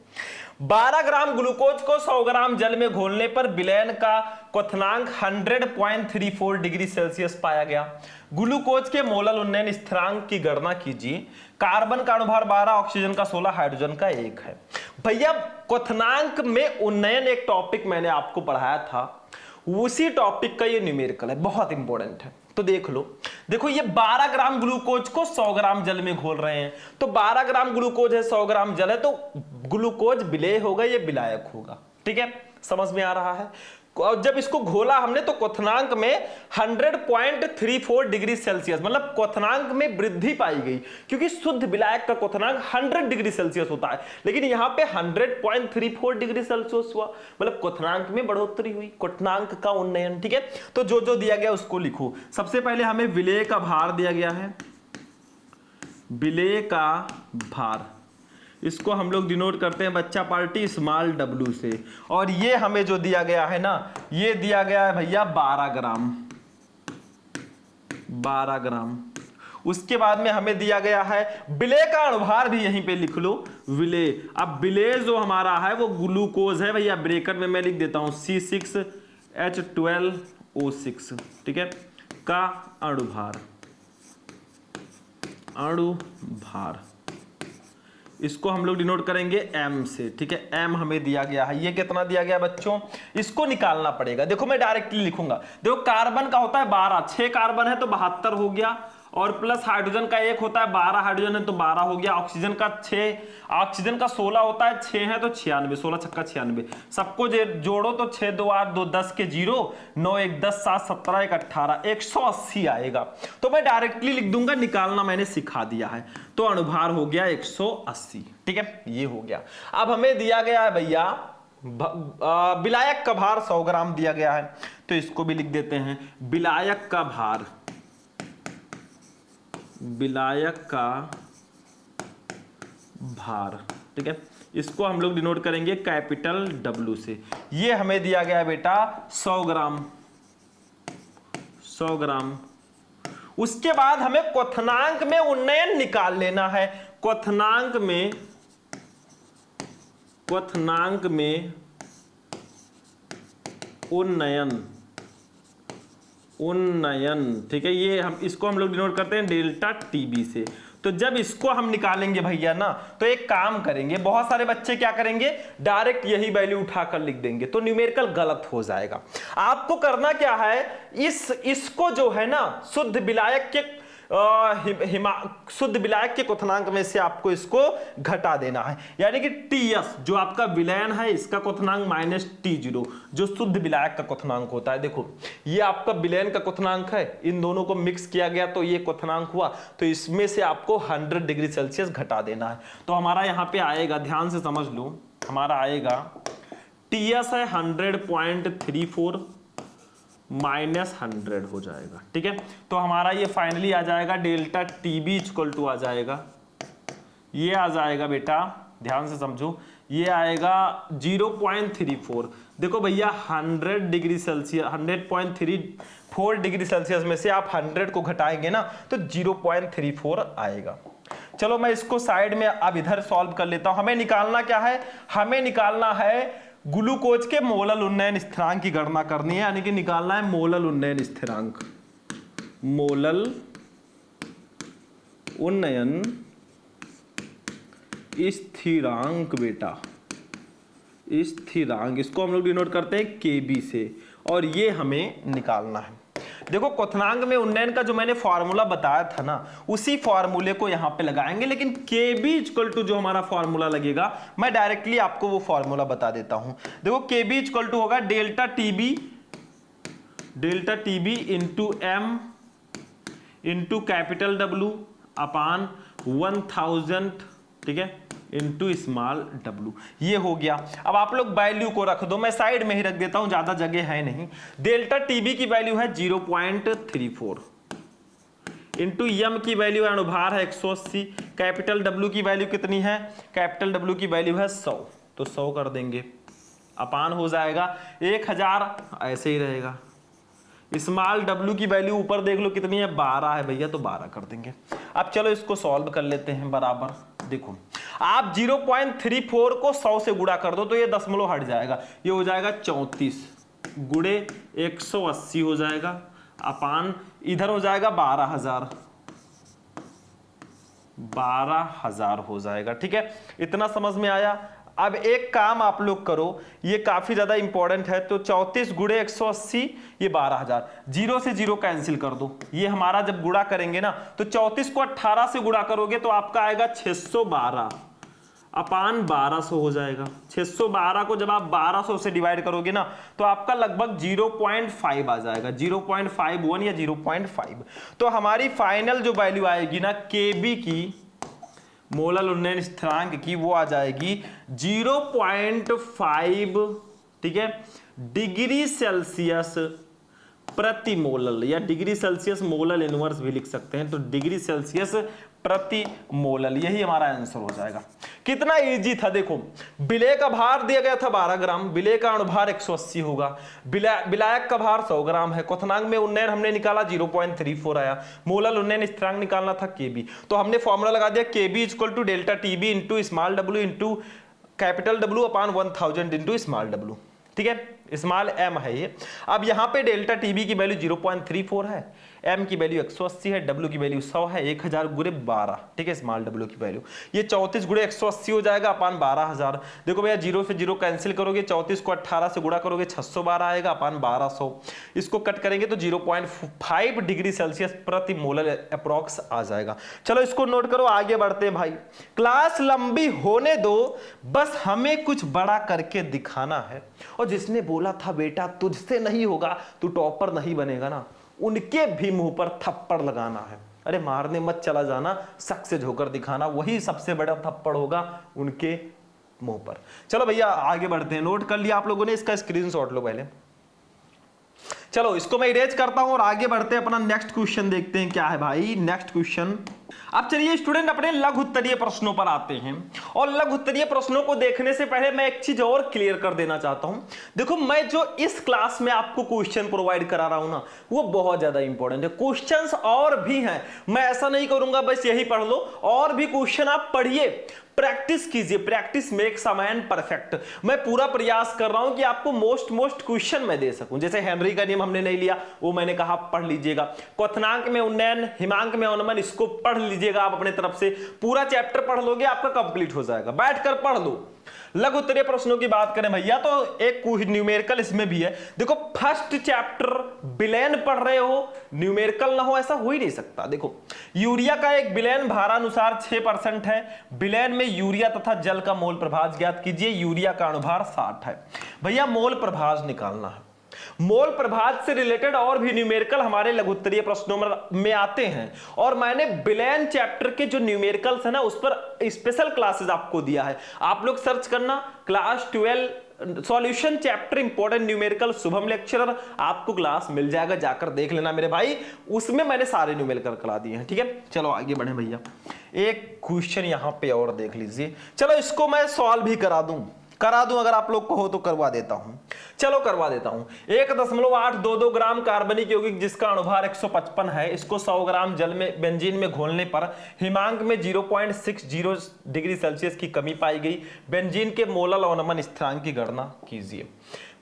12 ग्राम ग्लूकोज को 100 ग्राम जल में घोलने पर विलयन का क्वथनांक 100.34 डिग्री सेल्सियस पाया गया। ग्लूकोज के मोलल उन्नयन स्थिरांक की गणना कीजिए। कार्बन का अणुभार 12, ऑक्सीजन का 16, हाइड्रोजन का 1 है। भैया क्वथनांक में उन्नयन एक टॉपिक मैंने आपको पढ़ाया था, उसी टॉपिक का ये न्यूमेरिकल है, बहुत इंपॉर्टेंट है। तो देख लो, देखो ये 12 ग्राम ग्लूकोज को 100 ग्राम जल में घोल रहे हैं, तो 12 ग्राम ग्लूकोज है, 100 ग्राम जल है, तो ग्लूकोज विलेय होगा, ये विलायक होगा, ठीक है, समझ में आ रहा है। और जब इसको घोला हमने तो क्वथनांक में 100.34 डिग्री सेल्सियस, मतलब क्वथनांक में वृद्धि पाई गई, क्योंकि शुद्ध विलायक का क्वथनांक 100 डिग्री सेल्सियस होता है, लेकिन यहां पे 100.34 डिग्री सेल्सियस हुआ, मतलब क्वथनांक में बढ़ोतरी हुई, क्वथनांक का उन्नयन, ठीक है। तो जो जो दिया गया उसको लिखो। सबसे पहले हमें विलेय का भार दिया गया है, विलेय का भार, इसको हम लोग डिनोट करते हैं बच्चा पार्टी स्मॉल w से। और ये हमें जो दिया गया है ना, ये दिया गया है भैया 12 ग्राम, 12 ग्राम। उसके बाद में हमें दिया गया है विलेय का अणुभार, भी यहीं पे लिख लो विलेय। अब विलेय जो हमारा है वो ग्लूकोज है भैया, ब्रेकर में मैं लिख देता हूं C6H12O6, ठीक है, का अणुभार, अणुभार इसको हम लोग डिनोट करेंगे m से, ठीक है। m हमें दिया गया है, ये कितना दिया गया बच्चों, इसको निकालना पड़ेगा। देखो मैं डायरेक्टली लिखूंगा, देखो कार्बन का होता है 12, 6 कार्बन है तो 72 हो गया, और प्लस हाइड्रोजन का 1 होता है, 12 हाइड्रोजन है तो 12 हो गया, ऑक्सीजन का 6, ऑक्सीजन का 16 होता है, 6 है तो 96, 16 छक्का 96, सबको जोड़ो तो 6 2 8 2 10 के 0, 9 1 10 7 17 1 18, 180 आएगा। तो मैं डायरेक्टली लिख दूंगा, निकालना मैंने सिखा दिया है। तो अणुभार हो गया 180, ठीक है, ये हो गया। अब हमें दिया गया है भैया विलायक का भार 100 ग्राम दिया गया है, तो इसको भी लिख देते हैं, विलायक का भार, विलायक का भार, ठीक है। इसको हम लोग डिनोट करेंगे कैपिटल W से। ये हमें दिया गया है बेटा 100 ग्राम, 100 ग्राम। उसके बाद हमें क्वथनांक में उन्नयन निकाल लेना है। क्वथनांक में उन्नयन, ठीक है। ये इसको हम लोग डिनोट करते हैं डेल्टा टीबी से। तो जब इसको हम निकालेंगे भैया ना, तो एक काम करेंगे, बहुत सारे बच्चे क्या करेंगे, डायरेक्ट यही वैल्यू उठाकर लिख देंगे, तो न्यूमेरिकल गलत हो जाएगा। आपको करना क्या है, इसको जो है ना शुद्ध विलायक के शुद्ध विलायक के क्वथनांक में से आपको इसको घटा देना है। यानी कि टीएस जो आपका विलयन है, इसका क्वथनांक माइनस T0 जो शुद्ध विलायक का क्वथनांक होता है। देखो ये आपका विलयन का क्वथनांक है, इन दोनों को मिक्स किया गया तो ये क्वथनांक हुआ, तो इसमें से आपको 100 डिग्री सेल्सियस घटा देना है। तो हमारा यहाँ पे आएगा, ध्यान से समझ लो, हमारा आएगा टीएस है 100.34 माइनस 100 हो जाएगा, ठीक है। तो हमारा ये फाइनली आ जाएगा डेल्टा टीबी इक्वल टू आ जाएगा, ये आ जाएगा बेटा, ध्यान से समझो, ये आएगा 0.34। देखो भैया 100 डिग्री सेल्सियस, 100.34 डिग्री सेल्सियस में से आप 100 को घटाएंगे ना तो 0.34 आएगा। चलो मैं इसको साइड में अब इधर सॉल्व कर लेता हूं। हमें निकालना क्या है, हमें निकालना है ग्लूकोज के मोलल उन्नयन स्थिरांक की गणना करनी है, यानी कि निकालना है मोलल उन्नयन स्थिरांक। मोलल उन्नयन स्थिरांक बेटा, स्थिरांक, इसको हम लोग डिनोट करते हैं केबी से, और ये हमें निकालना है। देखो क्वथनांक में उन्नयन का जो मैंने फॉर्मूला बताया था ना, उसी फॉर्मूले को यहां पे लगाएंगे, लेकिन Kb इक्वल टू जो हमारा फॉर्मूला लगेगा, मैं डायरेक्टली आपको वो फॉर्मूला बता देता हूं। देखो Kb इक्वल टू होगा delta TB into M into capital W upon 1000, ठीक है, इंटू स्मॉल w। ये हो गया। अब आप लोग वैल्यू को रख दो, मैं साइड में ही रख देता हूं, ज्यादा जगह है नहीं। डेल्टा टीबी की वैल्यू है 0.34 इंटू एम की वैल्यू है, अनुभार है 180, कैपिटल W की वैल्यू कितनी है, कैपिटल W की वैल्यू है 100, तो 100 कर देंगे, अपान हो जाएगा 1000, ऐसे ही रहेगा। स्मॉल w की वैल्यू ऊपर देख लो कितनी है, 12 है भैया, तो 12 कर देंगे। अब चलो इसको सॉल्व कर लेते हैं बराबर। देखो आप 0.34 को 100 से गुणा कर दो तो ये दशमलव हट जाएगा, ये हो जाएगा 34 गुणे 180 हो जाएगा, अपान इधर हो जाएगा 12,000 हो जाएगा, ठीक है। इतना समझ में आया। अब एक काम आप लोग करो, ये काफी ज्यादा इंपॉर्टेंट है, तो 34 गुणे 180 ये 12,000, 0 से 0 कैंसिल कर दो। ये हमारा जब गुणा करेंगे ना तो 34 को 18 से गुणा करोगे तो आपका आएगा 612 अपान 1200 हो जाएगा। 612 को जब आप 1200 से डिवाइड करोगे ना तो आपका लगभग 0.5 आ जाएगा, 0.51 या 0.5। तो हमारी फाइनल जो वैल्यू आएगी ना Kb की, मोलल उन्नयन स्थिरांक की, वो आ जाएगी 0.5, ठीक है, डिग्री सेल्सियस प्रति मोलल, या डिग्री सेल्सियस मोलल इनवर्स भी लिख सकते हैं, तो डिग्री सेल्सियस प्रति मोलल, यही हमारा आंसर हो जाएगा। कितना इजी था। देखो विलेय का भार दिया गया था 12 ग्राम, विलेय का अणुभार 180 होगा, विलायक का भार 100 ग्राम है, क्वथनांक में उन्नयन हमने निकाला 0.34 आया, मोलल उन्नयन स्थिरांक निकालना था Kb, तो हमने फॉर्मूला लगा दिया Kb equal to delta TB into small w into capital W upon 1000 into small w, ठीक है, स्मॉल m है ये। अब यहाँ पे डेल्टा टीबी की वैल्यू 0.34 है, m की वैल्यू 180 है, w की वैल्यू 100 है, 1000 गुणे 12, ठीक है, स्मॉल w की वैल्यू ये 34 गुणे 180 हो जाएगा अपान 12,000। देखो भैया 0 से 0 कैंसिल करोगे, 34 को 18 से गुणा करोगे 612 आएगा अपान 1200, इसको कट करेंगे तो 0.5 डिग्री सेल्सियस प्रति मोलर अप्रॉक्स आ जाएगा। चलो इसको नोट करो, आगे बढ़ते हैं भाई। क्लास लंबी होने दो, बस हमें कुछ बड़ा करके दिखाना है। और जिसने बोला था बेटा तुझसे नहीं होगा, तू टॉपर नहीं बनेगा ना, उनके भी मुंह पर थप्पड़ लगाना है। अरे मारने मत चला जाना, सक्सेस होकर दिखाना, वही सबसे बड़ा थप्पड़ होगा उनके मुंह पर। चलो भैया आगे बढ़ते हैं। नोट कर लिया आप लोगों ने, इसका स्क्रीनशॉट लो पहले। चलो इसको मैं इरेज करता हूं और आगे बढ़ते हैं, अपना नेक्स्ट क्वेश्चन देखते हैं क्या है भाई। नेक्स्ट क्वेश्चन, अब चलिए स्टूडेंट अपने लघु उत्तरीय प्रश्नों पर आते हैं। और लघु उत्तरीय प्रश्नों को देखने से पहले मैं एक चीज और क्लियर कर देना चाहता हूं। देखो मैं जो इस क्लास में आपको क्वेश्चन प्रोवाइड करा रहा हूं ना, वो बहुत ज्यादा इंपॉर्टेंट है। क्वेश्चंस और भी हैं, मैं ऐसा नहीं करूंगा बस यही पढ़ लो, और भी क्वेश्चन आप पढ़िए, प्रैक्टिस कीजिए। Practice makes a man perfect. मैं पूरा प्रयास कर रहा हूं कि आपको मोस्ट क्वेश्चन मैं दे सकूं। जैसे हेनरी का नियम हमने नहीं लिया, वो मैंने कहा पढ़ लीजिएगा। क्वथनांक में उन्नयन, हिमांक में अवनमन, इसको पढ़ लीजिएगा आप अपने तरफ से। पूरा चैप्टर पढ़ लोगे आपका कंप्लीट हो जाएगा, बैठकर पढ़ लो। लघु उत्तरीय प्रश्नों की बात करें भैया तो एक न्यूमेरिकल इसमें भी है। देखो फर्स्ट चैप्टर बिलेन पढ़ रहे हो, न्यूमेरिकल ना हो ऐसा हो ही नहीं सकता। देखो यूरिया का एक बिलेन भारानुसार 6% है। बिलेन में यूरिया तथा जल का मोल प्रभाज ज्ञात कीजिए। यूरिया का अणुभार 60 है। भैया मोल प्रभाज निकालना है। मोल प्रभाज से रिलेटेड और भी न्यूमेरिकल हमारे लघु उत्तरीय प्रश्नों में आते हैं, और मैंने बिलेन चैप्टर के जो न्यूमेरिकल्स है ना उस पर स्पेशल क्लासेस आपको दिया है। आप लोग सर्च करना class 12 solution chapter important numerical Shubham lecturer, आपको क्लास मिल जाएगा, जाकर देख लेना मेरे भाई। उसमें मैंने सारे न्यूमेरिकल करा दिए हैं। ठीक है, चलो आगे बढ़े भैया। एक क्वेश्चन यहां पे और देख लीजिए। चलो इसको मैं सॉल्व भी करा दूं, अगर आप लोग को हो तो करवा देता हूं। चलो करवा देता हूं। 1.822 ग्राम कार्बनिक यौगिक जिसका अणुभार 155 है, इसको 100 ग्राम जल में बेंजीन में घोलने पर हिमांक में 0.60 डिग्री सेल्सियस की कमी पाई गई। बेंजीन के मोलल अवनमन स्थिरांक की गणना कीजिए।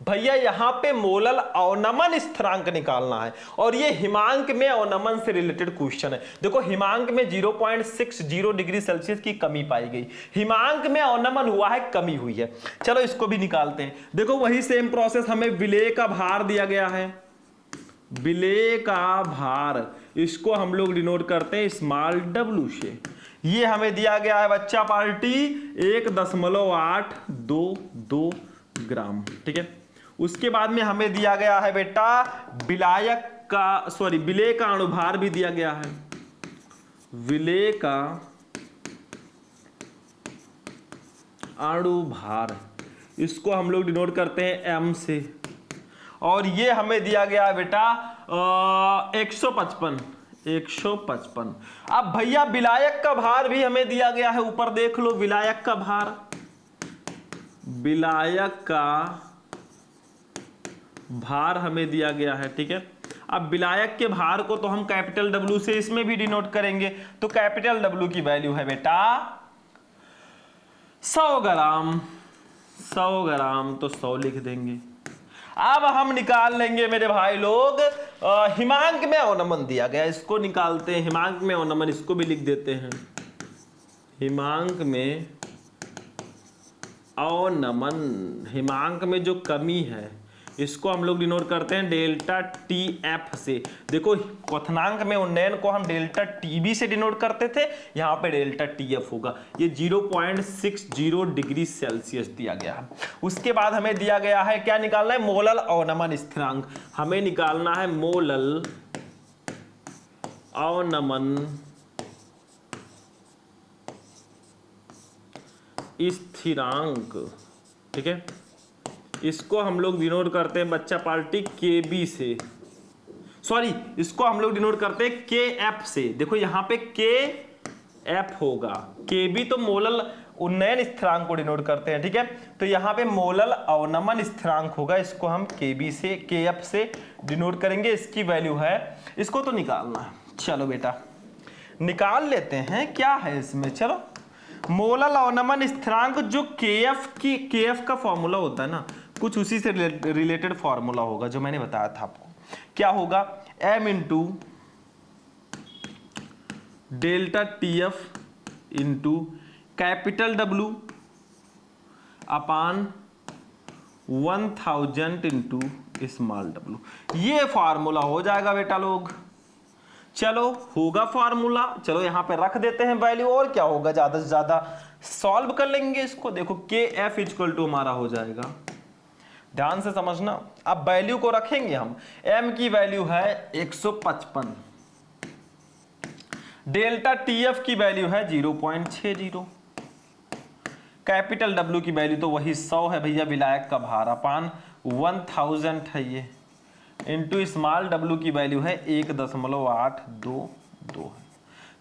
भैया यहां पे मोलल अवनमन स्थिरांक निकालना है, और ये हिमांक में अवनमन से रिलेटेड क्वेश्चन है। देखो हिमांक में 0.60 डिग्री सेल्सियस की कमी पाई गई, हिमांक में अवनमन हुआ है, कमी हुई है। चलो इसको भी निकालते हैं। देखो वही सेम प्रोसेस, हमें विलेय का भार दिया गया है। विलेय का भार, इसको हम लोग डिनोट करते हैं स्मॉल w से। ये हमें दिया गया है बच्चा पार्टी 1.822 ग्राम। ठीक है, उसके बाद में हमें दिया गया है बेटा विलेय का अणुभार भी दिया गया है। विलेय का अणुभार, इसको हम लोग डिनोट करते हैं m से, और ये हमें दिया गया है बेटा 155। अब भैया विलायक का भार भी हमें दिया गया है, ऊपर देख लो विलायक का भार। विलायक का भार हमें दिया गया है। ठीक है, अब विलायक के भार को तो हम कैपिटल W से इसमें भी डिनोट करेंगे, तो कैपिटल W की वैल्यू है बेटा 100 ग्राम। 100 ग्राम तो 100 लिख देंगे। अब हम निकाल लेंगे मेरे भाई लोग हिमांक में अवनमन दिया गया, इसको निकालते हैं। हिमांक में अवनमन, इसको भी लिख देते हैं। हिमांक में अवनमन, हिमांक में जो कमी है इसको हम लोग डिनोट करते हैं डेल्टा TF से। देखो क्वथनांक में उन्नयन को हम डेल्टा TB से डिनोट करते थे, यहाँ पे डेल्टा TF होगा। ये 0.60 डिग्री सेल्सियस दिया गया है। उसके बाद हमें दिया गया है क्या निकालना है, मोलल अवनमन स्थिरांक। हमें निकालना है मोलल अवनमन स्थिरांक। ठीक है, इसको हम लोग डिनोट करते हैं बच्चा पार्टी KB से, सॉरी इसको हम लोग डिनोट करते हैं KF से। देखो यहाँ पे KF होगा, KB तो मोलल उन्नयन स्थिरांक को डिनोट करते हैं। ठीक है, तो यहाँ पे मोलल अवनमन स्थिरांक होगा, इसको हम KF से डिनोट करेंगे। इसकी वैल्यू है, इसको तो निकालना है। चलो बेटा निकाल लेते हैं, क्या है इसमें। चलो मोलल अवनमन स्थिरांक जो KF का फॉर्मूला होता है ना, कुछ उसी से रिलेटेड फॉर्मूला होगा जो मैंने बताया था आपको। क्या होगा, m into delta TF into capital W upon 1000 into small w। ये फार्मूला हो जाएगा बेटा लोग। चलो होगा फार्मूला, चलो यहां पे रख देते हैं वैल्यू, और क्या होगा, ज्यादा से ज्यादा सॉल्व कर लेंगे इसको। देखो KF इक्वल टू हमारा हो जाएगा, ध्यान से समझना। अब वैल्यू को रखेंगे हम, m की वैल्यू है 155, डेल्टा TF की वैल्यू है 0.60, कैपिटल W की वैल्यू तो वही 100 है भैया, विलायक का भार अपान 1000 है ये, इंटू स्मॉल w की वैल्यू है 1.822 है।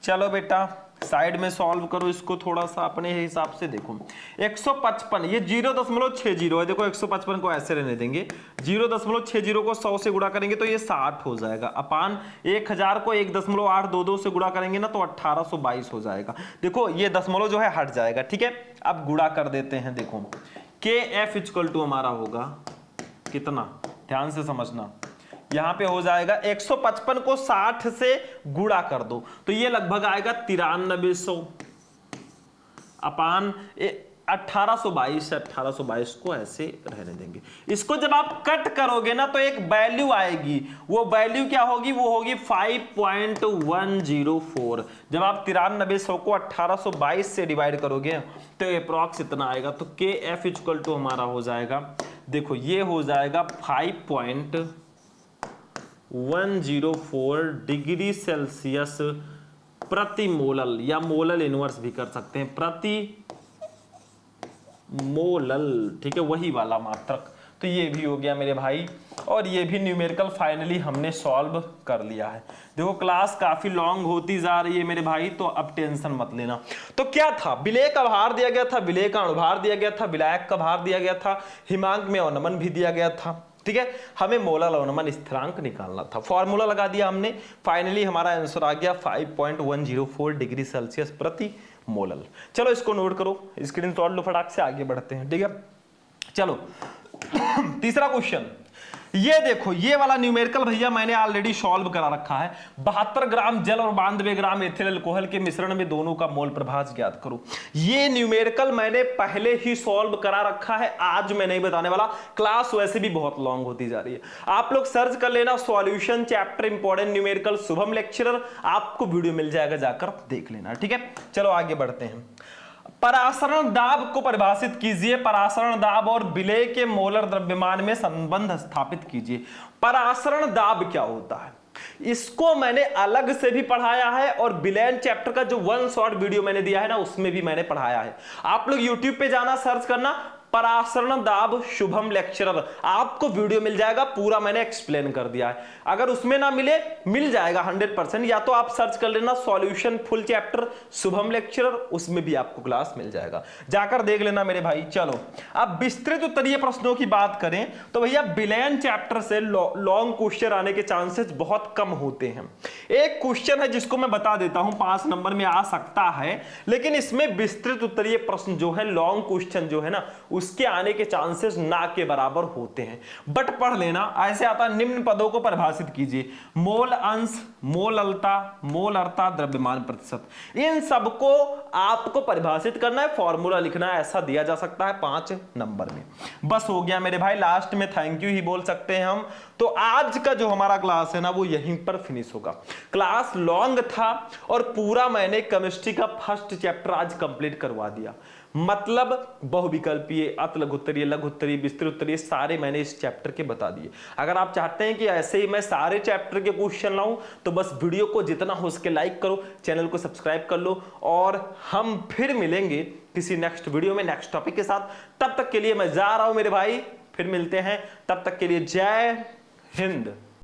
चलो बेटा साइड में सॉल्व करो इसको, थोड़ा सा अपने हिसाब से देखो। 155 ये 0.60 है, देखो 155 को ऐसे रहने देंगे, 0.60 को 100 से गुणा करेंगे तो ये 60 हो जाएगा, अपान 1000 को 1.822 से गुणा करेंगे ना तो 1822 हो जाएगा। देखो ये दशमलव जो है हट जाएगा, ठीक है। अब गुणा कर देते हैं, देखो KF इक्वल टू हमारा होगा कितना, ध्यान से समझना, यहां पे हो जाएगा 155 को 60 से गुणा कर दो तो ये लगभग आएगा 9300 अपान 1822 को ऐसे रहने देंगे। इसको जब आप कट करोगे ना तो एक वैल्यू आएगी, वो वैल्यू क्या होगी, वो होगी 5.104। जब आप 9300 को 1822 से डिवाइड करोगे तो अप्रॉक्स इतना आएगा। तो KF इक्वल टू हमारा हो जाएगा, देखो ये हो जाएगा 5.104 डिग्री सेल्सियस प्रति मोलल, या मोलल इनवर्स भी कर सकते हैं, प्रति मोलल, ठीक है, वही वाला मात्रक। तो ये भी हो गया मेरे भाई, और ये भी न्यूमेरिकल फाइनली हमने सॉल्व कर लिया है। देखो क्लास काफी लॉन्ग होती जा रही है मेरे भाई, तो अब टेंशन मत लेना। तो क्या था, विलेय का भार दिया गया था, विलेय का अणुभार दिया गया था, विलायक का भार दिया गया था, हिमांक में अवनमन भी दिया गया था, ठीक है। हमें मोलल अवनमन स्थिरांक निकालना था, फॉर्मूला लगा दिया हमने, फाइनली हमारा आंसर आ गया 5.104 डिग्री सेल्सियस प्रति मोलल। चलो इसको नोट करो, स्क्रीनशॉट लो, फटाक से आगे बढ़ते हैं, ठीक है। चलो तीसरा क्वेश्चन, ये देखो ये वाला न्यूमेरिकल भैया मैंने ऑलरेडी सॉल्व करा रखा है। 72 ग्राम जल और 92 ग्राम एथिल अल्कोहल के मिश्रण में दोनों का मोल प्रभाज ज्ञात करो। ये न्यूमेरिकल मैंने पहले ही सॉल्व करा रखा है, आज मैं नहीं बताने वाला, क्लास वैसे भी बहुत लॉन्ग होती जा रही है। आप लोग सर्च कर लेना solution chapter important numerical Shubham lecturer, आपको वीडियो मिल जाएगा, जाकर देख लेना, ठीक है। चलो आगे बढ़ते हैं। परासरण दाब को परिभाषित कीजिए, परासरण दाब और विलेय के मोलर द्रव्यमान में संबंध स्थापित कीजिए। परासरण दाब क्या होता है, इसको मैंने अलग से भी पढ़ाया है, और विलेयन चैप्टर का जो वन शॉट वीडियो मैंने दिया है ना उसमें भी मैंने पढ़ाया है। आप लोग यूट्यूब पे जाना, सर्च करना परासरण दाब शुभम लेक्चरर, आपको वीडियो मिल जाएगा, पूरा मैंने एक्सप्लेन कर दिया है। अगर उसमें ना मिले, मिल जाएगा 100%, या तो आप सर्च कर लेना solution full chapter Shubham lecturer, उसमें भी आपको क्लास मिल जाएगा, जाकर देख लेना मेरे भाई। चलो अब विस्तृत उत्तरीय प्रश्नों की बात करें तो भैया विलेयन चैप्टर से लॉन्ग क्वेश्चन आने के चांसेस बहुत कम होते हैं। एक क्वेश्चन है जिसको मैं बता देता हूं, 5 नंबर में आ सकता है, लेकिन इसमें विस्तृत उत्तरीय प्रश्न जो है, लॉन्ग क्वेश्चन जो है ना, उसके आने के चांसेस ना के बराबर होते हैं। बट पढ़ लेना, ऐसे आता है, निम्न पदों को परिभाषित कीजिए, मोल अंश, मोललता, मोलरता, द्रव्यमान प्रतिशत, इन सबको आपको परिभाषित करना है, फॉर्मूला लिखना है, ऐसा दिया जा सकता है 5 नंबर में। बस हो गया मेरे भाई, लास्ट में थैंक यू ही बोल सकते हैं हम। तो आज का जो हमारा क्लास है ना वो यहीं पर फिनिश होगा। क्लास लॉन्ग था और पूरा मैंने केमिस्ट्री का फर्स्ट चैप्टर आज कंप्लीट करवा दिया, मतलब बहुविकल्पीय, अतलघुत्तरीय, लघुत्तरीय, विस्तृत उत्तरीय सारे मैंने इस चैप्टर के बता दिए। अगर आप चाहते हैं कि ऐसे ही मैं सारे चैप्टर के क्वेश्चन लाऊं तो बस वीडियो को जितना हो सके लाइक करो, चैनल को सब्सक्राइब कर लो, और हम फिर मिलेंगे किसी नेक्स्ट वीडियो में नेक्स्ट टॉपिक के साथ। तब तक के लिए मैं जा रहा हूं मेरे भाई, फिर मिलते हैं, तब तक के लिए जय हिंद।